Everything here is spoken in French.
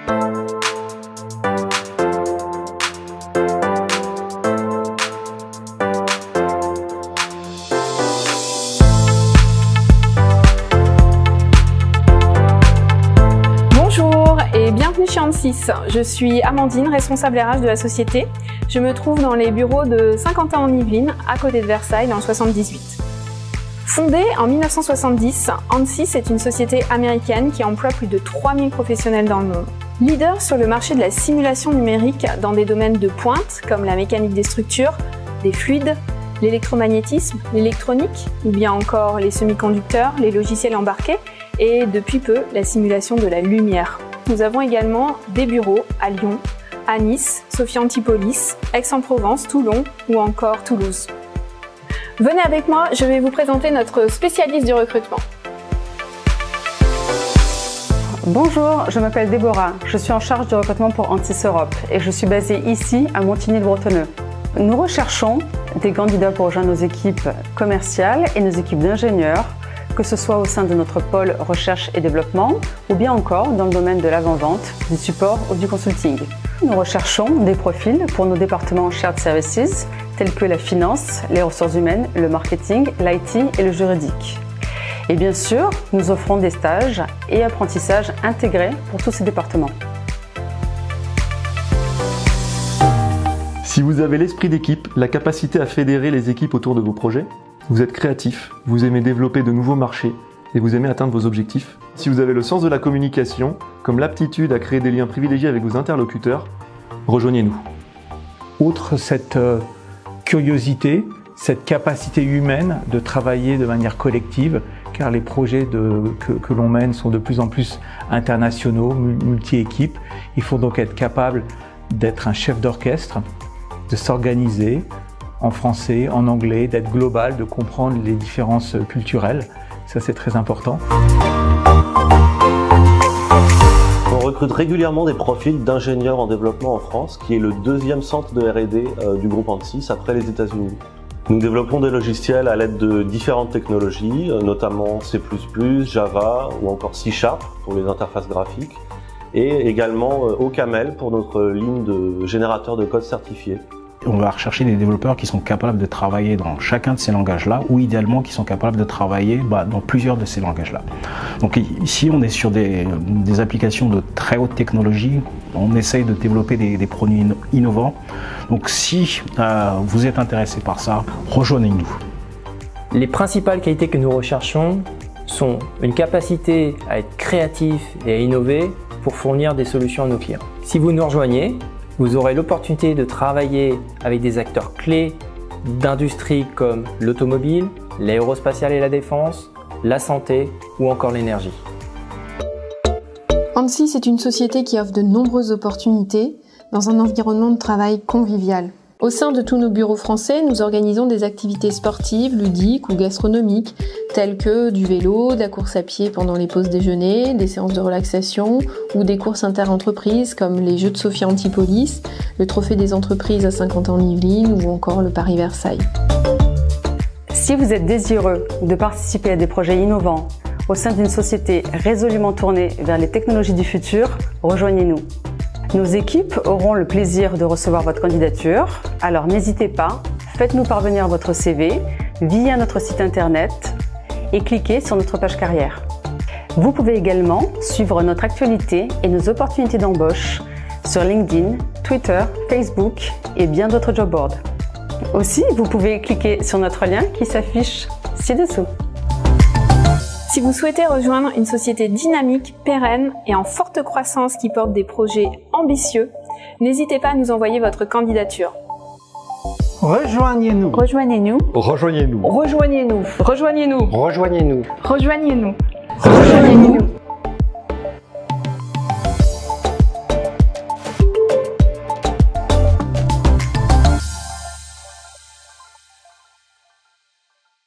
Bonjour et bienvenue chez Ansys. Je suis Amandine, responsable RH de la société. Je me trouve dans les bureaux de Saint-Quentin-en-Yvelines, à côté de Versailles, dans le 78. Fondée en 1970, Ansys est une société américaine qui emploie plus de 3000 professionnels dans le monde. Leader sur le marché de la simulation numérique dans des domaines de pointe comme la mécanique des structures, des fluides, l'électromagnétisme, l'électronique ou bien encore les semi-conducteurs, les logiciels embarqués et depuis peu la simulation de la lumière. Nous avons également des bureaux à Lyon, à Nice, Sophia Antipolis, Aix-en-Provence, Toulon ou encore Toulouse. Venez avec moi, je vais vous présenter notre spécialiste du recrutement. Bonjour, je m'appelle Déborah, je suis en charge du recrutement pour Ansys Europe et je suis basée ici à Montigny-le-Bretonneux. Nous recherchons des candidats pour rejoindre nos équipes commerciales et nos équipes d'ingénieurs, que ce soit au sein de notre pôle recherche et développement ou bien encore dans le domaine de l'avant-vente, du support ou du consulting. Nous recherchons des profils pour nos départements Shared Services tels que la finance, les ressources humaines, le marketing, l'IT et le juridique. Et bien sûr, nous offrons des stages et apprentissages intégrés pour tous ces départements. Si vous avez l'esprit d'équipe, la capacité à fédérer les équipes autour de vos projets, vous êtes créatif, vous aimez développer de nouveaux marchés et vous aimez atteindre vos objectifs. Si vous avez le sens de la communication, comme l'aptitude à créer des liens privilégiés avec vos interlocuteurs, rejoignez-nous. Outre cette curiosité, cette capacité humaine de travailler de manière collective, car les projets que l'on mène sont de plus en plus internationaux, multi-équipes. Il faut donc être capable d'être un chef d'orchestre, de s'organiser en français, en anglais, d'être global, de comprendre les différences culturelles. Ça, c'est très important. On recrute régulièrement des profils d'ingénieurs en développement en France, qui est le deuxième centre de R&D du groupe Ansys après les États-Unis. Nous développons des logiciels à l'aide de différentes technologies, notamment C++, Java ou encore C# pour les interfaces graphiques, et également OCaml pour notre ligne de générateur de code certifié. On va rechercher des développeurs qui sont capables de travailler dans chacun de ces langages-là ou idéalement qui sont capables de travailler dans plusieurs de ces langages-là. Donc ici, on est sur des applications de très haute technologie. On essaye de développer des produits innovants. Donc si vous êtes intéressé par ça, rejoignez-nous. Les principales qualités que nous recherchons sont une capacité à être créatif et à innover pour fournir des solutions à nos clients. Si vous nous rejoignez, vous aurez l'opportunité de travailler avec des acteurs clés d'industries comme l'automobile, l'aérospatiale et la défense, la santé ou encore l'énergie. Ansys est une société qui offre de nombreuses opportunités dans un environnement de travail convivial. Au sein de tous nos bureaux français, nous organisons des activités sportives, ludiques ou gastronomiques, telles que du vélo, de la course à pied pendant les pauses déjeuner, des séances de relaxation ou des courses inter-entreprises comme les Jeux de Sophia Antipolis, le Trophée des entreprises à Saint-Quentin-en-Yvelines ou encore le Paris-Versailles. Si vous êtes désireux de participer à des projets innovants au sein d'une société résolument tournée vers les technologies du futur, rejoignez-nous. Nos équipes auront le plaisir de recevoir votre candidature, alors n'hésitez pas, faites-nous parvenir votre CV via notre site internet et cliquez sur notre page carrière. Vous pouvez également suivre notre actualité et nos opportunités d'embauche sur LinkedIn, Twitter, Facebook et bien d'autres job boards. Aussi, vous pouvez cliquer sur notre lien qui s'affiche ci-dessous. Si vous souhaitez rejoindre une société dynamique, pérenne et en forte croissance qui porte des projets ambitieux, n'hésitez pas à nous envoyer votre candidature. Rejoignez-nous. Rejoignez-nous. Rejoignez-nous. Rejoignez-nous. Rejoignez-nous. Rejoignez-nous. Rejoignez-nous. Rejoignez-nous.